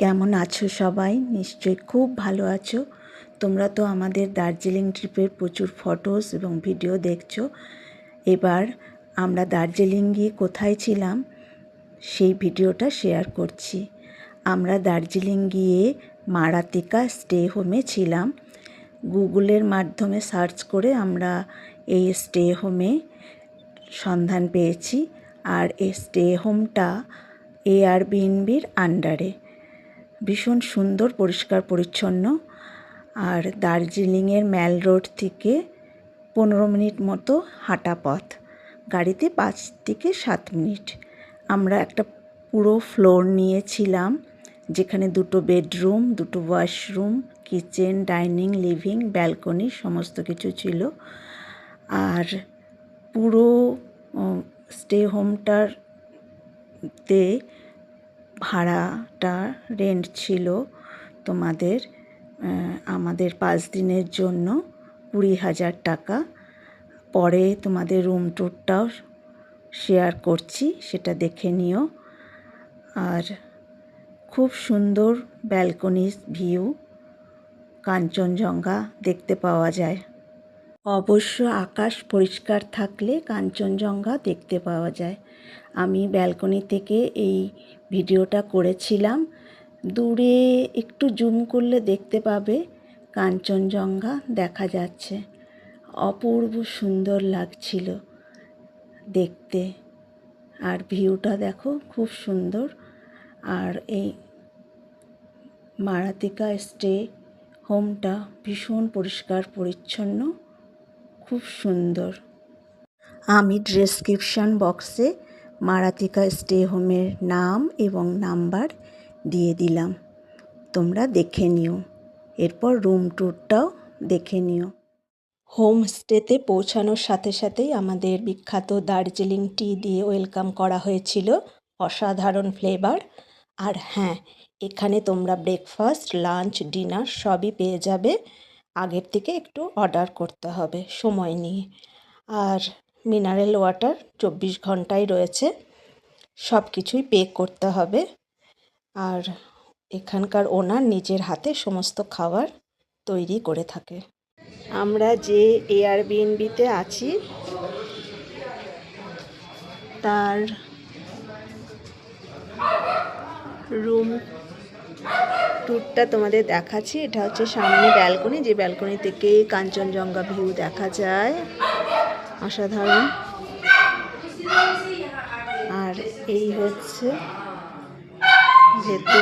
কেমন আছো সবাই? নিশ্চয়ই খুব ভালো আছো। তোমরা তো আমাদের দার্জিলিং ট্রিপের প্রচুর ফটোস এবং ভিডিও দেখছো। এবার আমরা দার্জিলিং গিয়ে কোথায় ছিলাম সেই ভিডিওটা শেয়ার করছি। আমরা দার্জিলিং গিয়ে মারাতিকা স্টে হোমে ছিলাম। গুগলের মাধ্যমে সার্চ করে আমরা এই স্টে হোমে সন্ধান পেয়েছি। আর এই স্টে হোমটা এয়ারবিএনবির আন্ডারে। ভীষণ সুন্দর, পরিষ্কার পরিচ্ছন্ন। আর দার্জিলিংয়ের ম্যাল রোড থেকে 15 মিনিট মতো হাঁটা পথ, গাড়িতে 5 থেকে 7 মিনিট। আমরা একটা পুরো ফ্লোর নিয়েছিলাম, যেখানে 2টো বেডরুম, 2টো washroom, kitchen, dining, living, balcony সমস্ত কিছু ছিল। আর পুরো স্টে হোমটাতে ভাড়াটা রেন্ট ছিল আমাদের 5 দিনের জন্য 20,000 টাকা। পরে তোমাদের রুম ট্যুরটাও শেয়ার করছি, সেটা দেখে নিও। আর খুব সুন্দর ব্যালকনি ভিউ, কাঞ্চনজঙ্ঘা দেখতে পাওয়া যায়। অবশ্য আকাশ পরিষ্কার থাকলে কাঞ্চনজঙ্ঘা দেখতে পাওয়া যায়। আমি ব্যালকনি থেকে এই ভিডিওটা করেছিলাম। দূরে একটু জুম করলে দেখতে পাবে কাঞ্চনজঙ্ঘা দেখা যাচ্ছে। অপূর্ব সুন্দর লাগছিল দেখতে। আর ভিউটা দেখো, খুব সুন্দর। আর এই মারাতিকা স্টে হোমটা ভীষণ পরিষ্কার পরিচ্ছন্ন, খুব সুন্দর। আমি ডেসক্রিপশন বক্সে মারাতিকা স্টে হোমের নাম এবং নাম্বার দিয়ে দিলাম, তোমরা দেখে নিও। এরপর রুম ট্যুরটাও দেখে নিও। হোমস্টেতে পৌঁছানোর সাথে সাথেই আমাদের বিখ্যাত দার্জিলিং টি দিয়ে ওয়েলকাম করা হয়েছিল। অসাধারণ ফ্লেভার। আর হ্যাঁ, এখানে তোমরা ব্রেকফাস্ট, লাঞ্চ, ডিনার সবই পেয়ে যাবে। আগের থেকে একটু অর্ডার করতে হবে সময় নিয়ে। আর মিনারেল ওয়াটার 24 ঘন্টাই রয়েছে। সব কিছুই পে করতে হবে। আর এখানকার ওনার নিজের হাতে সমস্ত খাবার তৈরি করে থাকে। আমরা যে এয়ারবিএনবিতে আছি তার রুম ট্যুরটা তোমাদের দেখাচ্ছি। এটা হচ্ছে সামনে ব্যালকনি, যে ব্যালকনি থেকে কাঞ্চনজঙ্ঘা ভিউ দেখা যায়। অসাধারণ। আর এই হচ্ছে ভেতর।